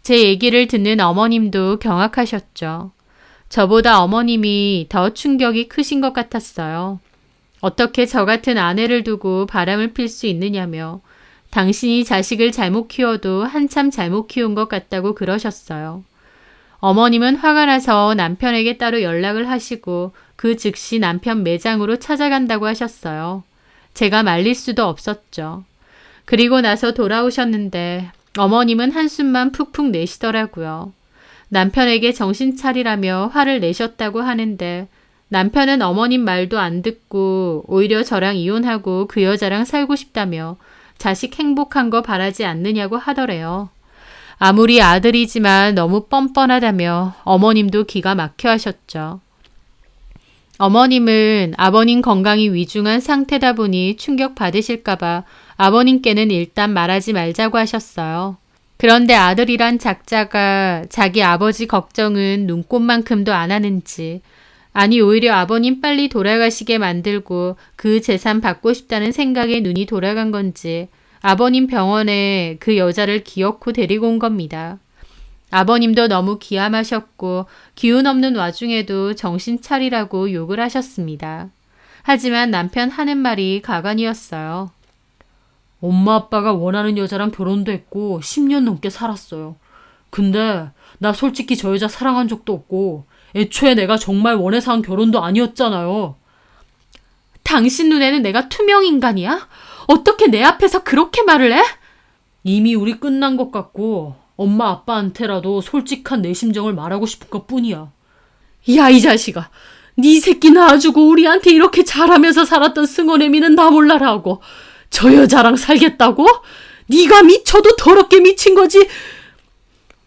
[SPEAKER 1] 제 얘기를 듣는 어머님도 경악하셨죠. 저보다 어머님이 더 충격이 크신 것 같았어요. 어떻게 저 같은 아내를 두고 바람을 필 수 있느냐며 당신이 자식을 잘못 키워도 한참 잘못 키운 것 같다고 그러셨어요. 어머님은 화가 나서 남편에게 따로 연락을 하시고 그 즉시 남편 매장으로 찾아간다고 하셨어요. 제가 말릴 수도 없었죠. 그리고 나서 돌아오셨는데 어머님은 한숨만 푹푹 내시더라고요. 남편에게 정신 차리라며 화를 내셨다고 하는데 남편은 어머님 말도 안 듣고 오히려 저랑 이혼하고 그 여자랑 살고 싶다며 자식 행복한 거 바라지 않느냐고 하더래요. 아무리 아들이지만 너무 뻔뻔하다며 어머님도 기가 막혀 하셨죠. 어머님은 아버님 건강이 위중한 상태다 보니 충격 받으실까봐 아버님께는 일단 말하지 말자고 하셨어요. 그런데 아들이란 작자가 자기 아버지 걱정은 눈꼽만큼도 안 하는지, 아니 오히려 아버님 빨리 돌아가시게 만들고 그 재산 받고 싶다는 생각에 눈이 돌아간 건지 아버님 병원에 그 여자를 기어코 데리고 온 겁니다. 아버님도 너무 기함하셨고 기운 없는 와중에도 정신 차리라고 욕을 하셨습니다. 하지만 남편 하는 말이 가관이었어요.
[SPEAKER 2] 엄마 아빠가 원하는 여자랑 결혼도 했고 10년 넘게 살았어요. 근데 나 솔직히 저 여자 사랑한 적도 없고 애초에 내가 정말 원해서 한 결혼도 아니었잖아요.
[SPEAKER 1] 당신 눈에는 내가 투명 인간이야? 어떻게 내 앞에서 그렇게 말을 해?
[SPEAKER 2] 이미 우리 끝난 것 같고 엄마 아빠한테라도 솔직한 내 심정을 말하고 싶은 것 뿐이야.
[SPEAKER 1] 야, 이 자식아. 네 새끼 낳아주고 우리한테 이렇게 잘하면서 살았던 승원애미는 나 몰라라 하고 저 여자랑 살겠다고? 네가 미쳐도 더럽게 미친 거지.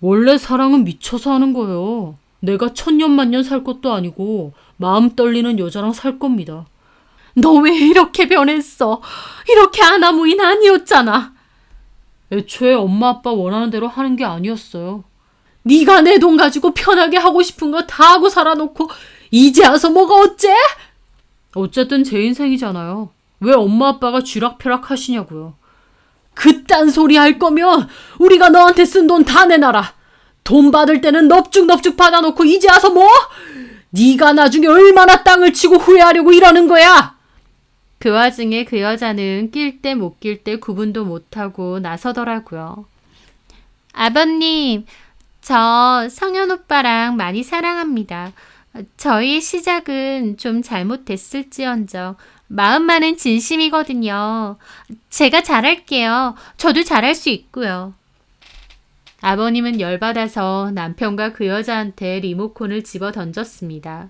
[SPEAKER 2] 원래 사랑은 미쳐서 하는 거예요. 내가 천년만년 살 것도 아니고 마음 떨리는 여자랑 살 겁니다.
[SPEAKER 1] 너 왜 이렇게 변했어? 이렇게 아나무인 아니었잖아.
[SPEAKER 2] 애초에 엄마 아빠 원하는 대로 하는 게 아니었어요.
[SPEAKER 1] 네가 내 돈 가지고 편하게 하고 싶은 거 다 하고 살아놓고 이제 와서 뭐가 어째?
[SPEAKER 2] 어쨌든 제 인생이잖아요. 왜 엄마 아빠가 쥐락펴락 하시냐고요.
[SPEAKER 1] 그딴 소리 할 거면 우리가 너한테 쓴 돈 다 내놔라. 돈 받을 때는 넙죽넙죽 받아놓고 이제 와서 뭐? 네가 나중에 얼마나 땅을 치고 후회하려고 이러는 거야? 그 와중에 그 여자는 낄 때 못 낄 때 구분도 못하고 나서더라고요. 아버님, 저 성현 오빠랑 많이 사랑합니다. 저희의 시작은 좀 잘못됐을지언정 마음만은 진심이거든요. 제가 잘할게요. 저도 잘할 수 있고요. 아버님은 열받아서 남편과 그 여자한테 리모컨을 집어 던졌습니다.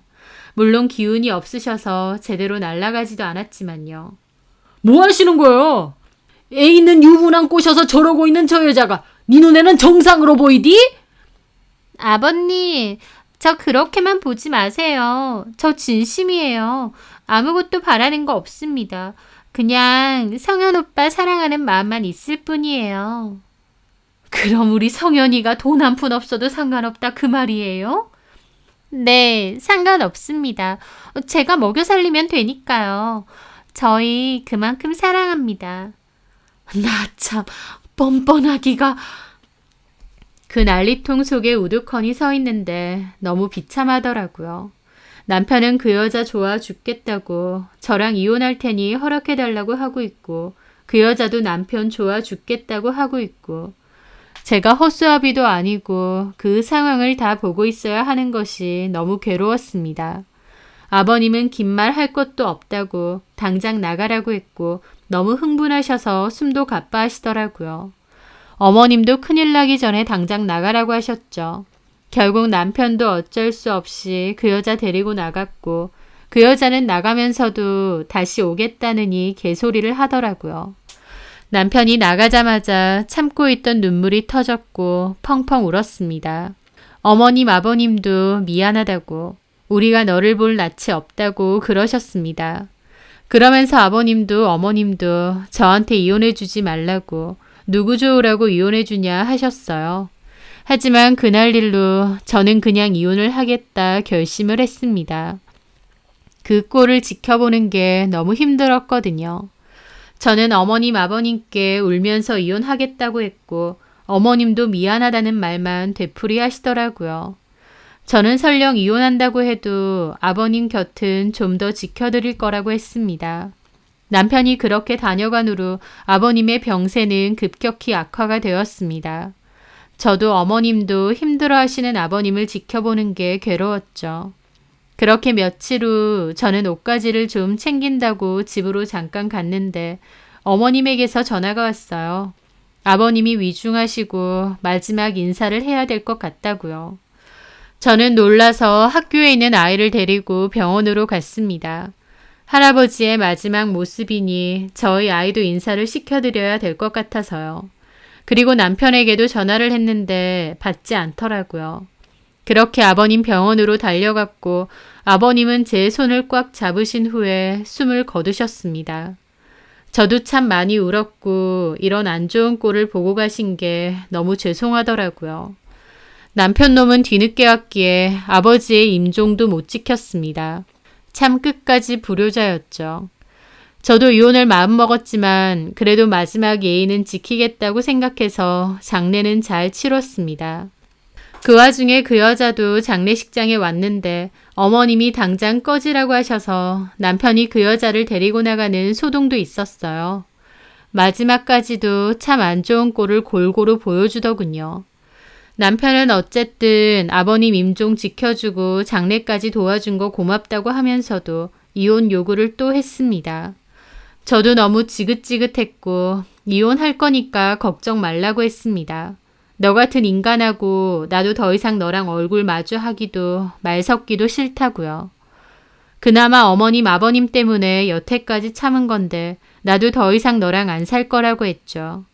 [SPEAKER 1] 물론 기운이 없으셔서 제대로 날아가지도 않았지만요.
[SPEAKER 2] 뭐 하시는 거예요?
[SPEAKER 1] 애 있는 유부남 꼬셔서 저러고 있는 저 여자가 네 눈에는 정상으로 보이디? 아버님, 저 그렇게만 보지 마세요. 저 진심이에요. 아무것도 바라는 거 없습니다. 그냥 성현 오빠 사랑하는 마음만 있을 뿐이에요. 그럼 우리 성현이가 돈 한 푼 없어도 상관없다 그 말이에요? 네, 상관없습니다. 제가 먹여 살리면 되니까요. 저희 그만큼 사랑합니다. 나 참 뻔뻔하기가. 그 난리통 속에 우두커니 서 있는데 너무 비참하더라고요. 남편은 그 여자 좋아 죽겠다고 저랑 이혼할 테니 허락해달라고 하고 있고 그 여자도 남편 좋아 죽겠다고 하고 있고 제가 허수아비도 아니고 그 상황을 다 보고 있어야 하는 것이 너무 괴로웠습니다. 아버님은 긴 말 할 것도 없다고 당장 나가라고 했고 너무 흥분하셔서 숨도 가빠하시더라고요. 어머님도 큰일 나기 전에 당장 나가라고 하셨죠. 결국 남편도 어쩔 수 없이 그 여자 데리고 나갔고 그 여자는 나가면서도 다시 오겠다느니 개소리를 하더라고요. 남편이 나가자마자 참고 있던 눈물이 터졌고 펑펑 울었습니다. 어머님 아버님도 미안하다고 우리가 너를 볼 낯이 없다고 그러셨습니다. 그러면서 아버님도 어머님도 저한테 이혼해주지 말라고 누구 좋으라고 이혼해주냐 하셨어요. 하지만 그날 일로 저는 그냥 이혼을 하겠다 결심을 했습니다. 그 꼴을 지켜보는 게 너무 힘들었거든요. 저는 어머님 아버님께 울면서 이혼하겠다고 했고 어머님도 미안하다는 말만 되풀이 하시더라고요. 저는 설령 이혼한다고 해도 아버님 곁은 좀 더 지켜드릴 거라고 했습니다. 남편이 그렇게 다녀간 후로 아버님의 병세는 급격히 악화가 되었습니다. 저도 어머님도 힘들어하시는 아버님을 지켜보는 게 괴로웠죠. 그렇게 며칠 후 저는 옷가지를 좀 챙긴다고 집으로 잠깐 갔는데 어머님에게서 전화가 왔어요. 아버님이 위중하시고 마지막 인사를 해야 될 것 같다고요. 저는 놀라서 학교에 있는 아이를 데리고 병원으로 갔습니다. 할아버지의 마지막 모습이니 저희 아이도 인사를 시켜드려야 될 것 같아서요. 그리고 남편에게도 전화를 했는데 받지 않더라고요. 그렇게 아버님 병원으로 달려갔고 아버님은 제 손을 꽉 잡으신 후에 숨을 거두셨습니다. 저도 참 많이 울었고 이런 안 좋은 꼴을 보고 가신 게 너무 죄송하더라고요. 남편 놈은 뒤늦게 왔기에 아버지의 임종도 못 지켰습니다. 참 끝까지 불효자였죠. 저도 이혼을 마음먹었지만 그래도 마지막 예의는 지키겠다고 생각해서 장례는 잘 치렀습니다. 그 와중에 그 여자도 장례식장에 왔는데 어머님이 당장 꺼지라고 하셔서 남편이 그 여자를 데리고 나가는 소동도 있었어요. 마지막까지도 참 안 좋은 꼴을 골고루 보여주더군요. 남편은 어쨌든 아버님 임종 지켜주고 장례까지 도와준 거 고맙다고 하면서도 이혼 요구를 또 했습니다. 저도 너무 지긋지긋했고 이혼할 거니까 걱정 말라고 했습니다. 너 같은 인간하고 나도 더 이상 너랑 얼굴 마주하기도 말 섞기도 싫다고요. 그나마 어머님 아버님 때문에 여태까지 참은 건데 나도 더 이상 너랑 안 살 거라고 했죠.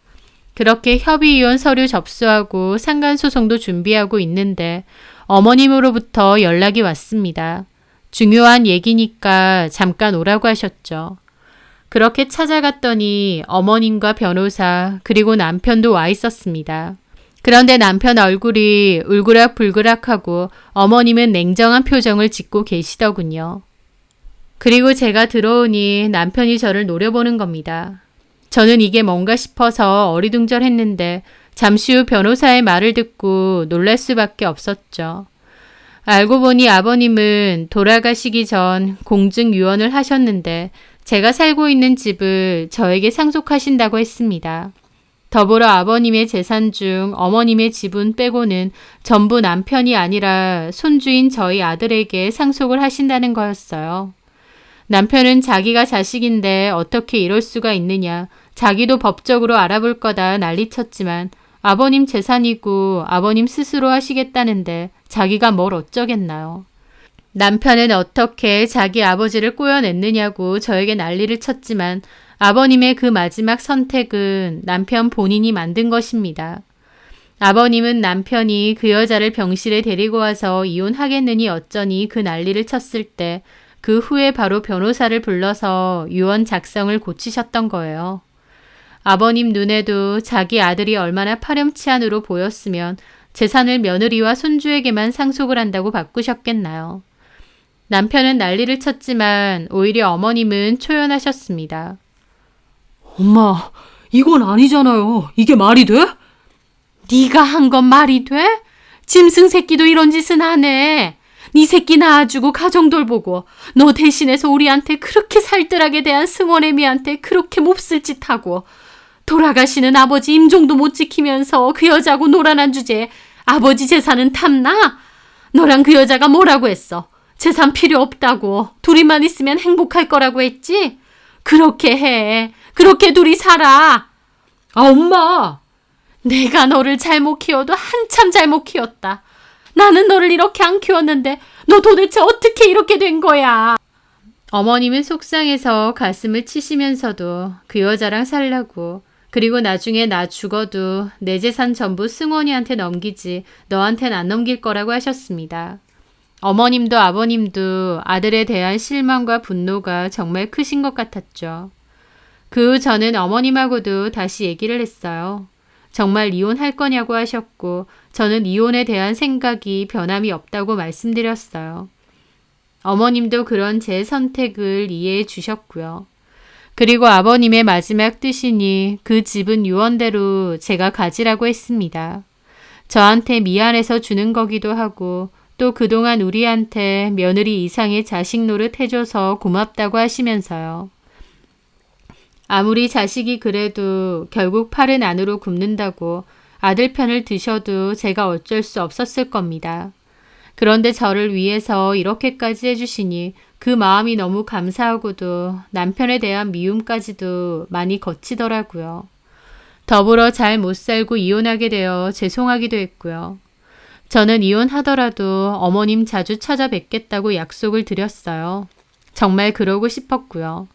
[SPEAKER 1] 그렇게 협의이혼 서류 접수하고 상간소송도 준비하고 있는데 어머님으로부터 연락이 왔습니다. 중요한 얘기니까 잠깐 오라고 하셨죠. 그렇게 찾아갔더니 어머님과 변호사 그리고 남편도 와 있었습니다. 그런데 남편 얼굴이 울그락불그락하고 어머님은 냉정한 표정을 짓고 계시더군요. 그리고 제가 들어오니 남편이 저를 노려보는 겁니다. 저는 이게 뭔가 싶어서 어리둥절했는데 잠시 후 변호사의 말을 듣고 놀랄 수밖에 없었죠. 알고 보니 아버님은 돌아가시기 전 공증유언을 하셨는데 제가 살고 있는 집을 저에게 상속하신다고 했습니다. 더불어 아버님의 재산 중 어머님의 지분 빼고는 전부 남편이 아니라 손주인 저희 아들에게 상속을 하신다는 거였어요. 남편은 자기가 자식인데 어떻게 이럴 수가 있느냐, 자기도 법적으로 알아볼 거다 난리쳤지만 아버님 재산이고 아버님 스스로 하시겠다는데 자기가 뭘 어쩌겠나요. 남편은 어떻게 자기 아버지를 꼬여냈느냐고 저에게 난리를 쳤지만 아버님의 그 마지막 선택은 남편 본인이 만든 것입니다. 아버님은 남편이 그 여자를 병실에 데리고 와서 이혼하겠느니 어쩌니 그 난리를 쳤을 때 그 후에 바로 변호사를 불러서 유언 작성을 고치셨던 거예요. 아버님 눈에도 자기 아들이 얼마나 파렴치한으로 보였으면 재산을 며느리와 손주에게만 상속을 한다고 바꾸셨겠나요? 남편은 난리를 쳤지만 오히려 어머님은 초연하셨습니다.
[SPEAKER 2] 엄마, 이건 아니잖아요. 이게 말이 돼?
[SPEAKER 1] 네가 한 건 말이 돼? 짐승 새끼도 이런 짓은 안 해. 네 새끼 낳아주고 가정 돌보고 너 대신해서 우리한테 그렇게 살뜰하게 대한 승원애미한테 그렇게 몹쓸 짓 하고 돌아가시는 아버지 임종도 못 지키면서 그 여자하고 놀아난 주제에 아버지 재산은 탐나? 너랑 그 여자가 뭐라고 했어? 재산 필요 없다고 둘이만 있으면 행복할 거라고 했지? 그렇게 해. 그렇게 둘이 살아.
[SPEAKER 2] 아, 엄마!
[SPEAKER 1] 내가 너를 잘못 키워도 한참 잘못 키웠다. 나는 너를 이렇게 안 키웠는데 너 도대체 어떻게 이렇게 된 거야? 어머님은 속상해서 가슴을 치시면서도 그 여자랑 살라고 그리고 나중에 나 죽어도 내 재산 전부 승원이한테 넘기지 너한텐 안 넘길 거라고 하셨습니다. 어머님도 아버님도 아들에 대한 실망과 분노가 정말 크신 것 같았죠. 그 후 저는 어머님하고도 다시 얘기를 했어요. 정말 이혼할 거냐고 하셨고 저는 이혼에 대한 생각이 변함이 없다고 말씀드렸어요. 어머님도 그런 제 선택을 이해해 주셨고요. 그리고 아버님의 마지막 뜻이니 그 집은 유언대로 제가 가지라고 했습니다. 저한테 미안해서 주는 거기도 하고 또 그동안 우리한테 며느리 이상의 자식 노릇 해줘서 고맙다고 하시면서요. 아무리 자식이 그래도 결국 팔은 안으로 굽는다고 아들 편을 드셔도 제가 어쩔 수 없었을 겁니다. 그런데 저를 위해서 이렇게까지 해주시니 그 마음이 너무 감사하고도 남편에 대한 미움까지도 많이 거치더라고요. 더불어 잘 못 살고 이혼하게 되어 죄송하기도 했고요. 저는 이혼하더라도 어머님 자주 찾아뵙겠다고 약속을 드렸어요. 정말 그러고 싶었고요.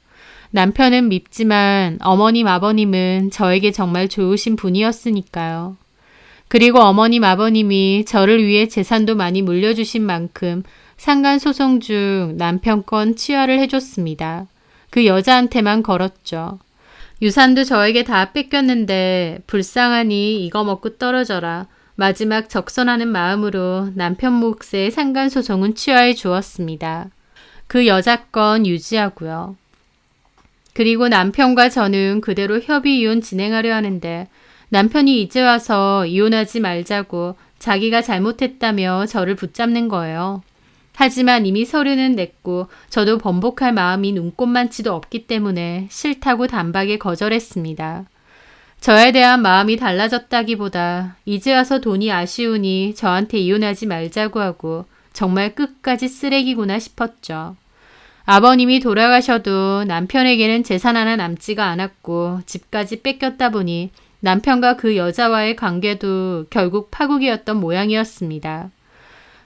[SPEAKER 1] 남편은 밉지만 어머님 아버님은 저에게 정말 좋으신 분이었으니까요. 그리고 어머님 아버님이 저를 위해 재산도 많이 물려주신 만큼 상간소송 중 남편 건 취하를 해줬습니다. 그 여자한테만 걸었죠. 유산도 저에게 다 뺏겼는데 불쌍하니 이거 먹고 떨어져라. 마지막 적선하는 마음으로 남편 몫의 상간소송은 취하해 주었습니다. 그 여자 건 유지하고요. 그리고 남편과 저는 그대로 협의 이혼 진행하려 하는데 남편이 이제 와서 이혼하지 말자고 자기가 잘못했다며 저를 붙잡는 거예요. 하지만 이미 서류는 냈고 저도 번복할 마음이 눈꼽만치도 없기 때문에 싫다고 단박에 거절했습니다. 저에 대한 마음이 달라졌다기보다 이제 와서 돈이 아쉬우니 저한테 이혼하지 말자고 하고 정말 끝까지 쓰레기구나 싶었죠. 아버님이 돌아가셔도 남편에게는 재산 하나 남지가 않았고 집까지 뺏겼다 보니 남편과 그 여자와의 관계도 결국 파국이었던 모양이었습니다.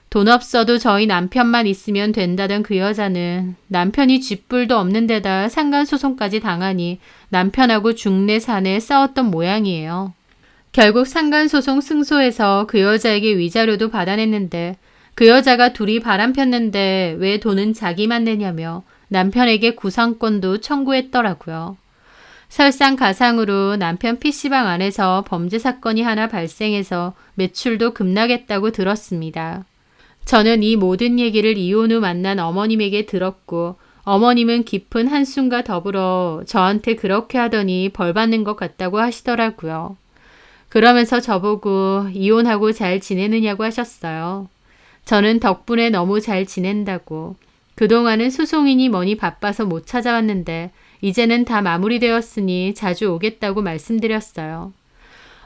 [SPEAKER 1] 돈 없어도 저희 남편만 있으면 된다던 그 여자는 남편이 쥐뿔도 없는 데다 상간소송까지 당하니 남편하고 중내산에 싸웠던 모양이에요. 결국 상간소송 승소해서 그 여자에게 위자료도 받아냈는데 그 여자가 둘이 바람 폈는데 왜 돈은 자기만 내냐며 남편에게 구상권도 청구했더라고요. 설상가상으로 남편 PC방 안에서 범죄 사건이 하나 발생해서 매출도 급락했다고 들었습니다. 저는 이 모든 얘기를 이혼 후 만난 어머님에게 들었고 어머님은 깊은 한숨과 더불어 저한테 그렇게 하더니 벌 받는 것 같다고 하시더라고요. 그러면서 저보고 이혼하고 잘 지내느냐고 하셨어요. 저는 덕분에 너무 잘 지낸다고. 그동안은 소송이니 뭐니 바빠서 못 찾아왔는데 이제는 다 마무리되었으니 자주 오겠다고 말씀드렸어요.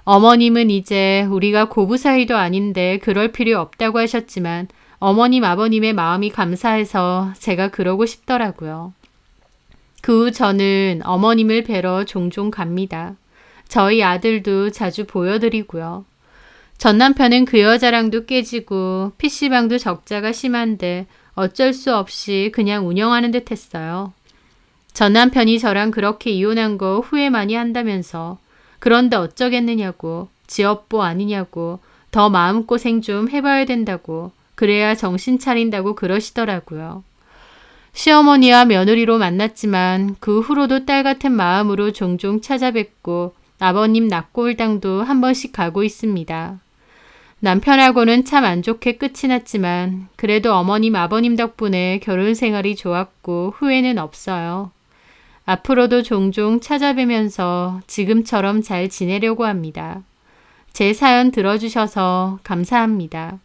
[SPEAKER 1] 어머님은 이제 우리가 고부 사이도 아닌데 그럴 필요 없다고 하셨지만 어머님 아버님의 마음이 감사해서 제가 그러고 싶더라고요. 그 후 저는 어머님을 뵈러 종종 갑니다. 저희 아들도 자주 보여드리고요. 전 남편은 그 여자랑도 깨지고 PC방도 적자가 심한데 어쩔 수 없이 그냥 운영하는 듯 했어요. 전 남편이 저랑 그렇게 이혼한 거 후회 많이 한다면서 그런데 어쩌겠느냐고 지업보 아니냐고 더 마음고생 좀 해봐야 된다고 그래야 정신 차린다고 그러시더라고요. 시어머니와 며느리로 만났지만 그 후로도 딸 같은 마음으로 종종 찾아뵙고 아버님 낙골당도 한 번씩 가고 있습니다. 남편하고는 참 안 좋게 끝이 났지만 그래도 어머님 아버님 덕분에 결혼 생활이 좋았고 후회는 없어요. 앞으로도 종종 찾아뵈면서 지금처럼 잘 지내려고 합니다. 제 사연 들어주셔서 감사합니다.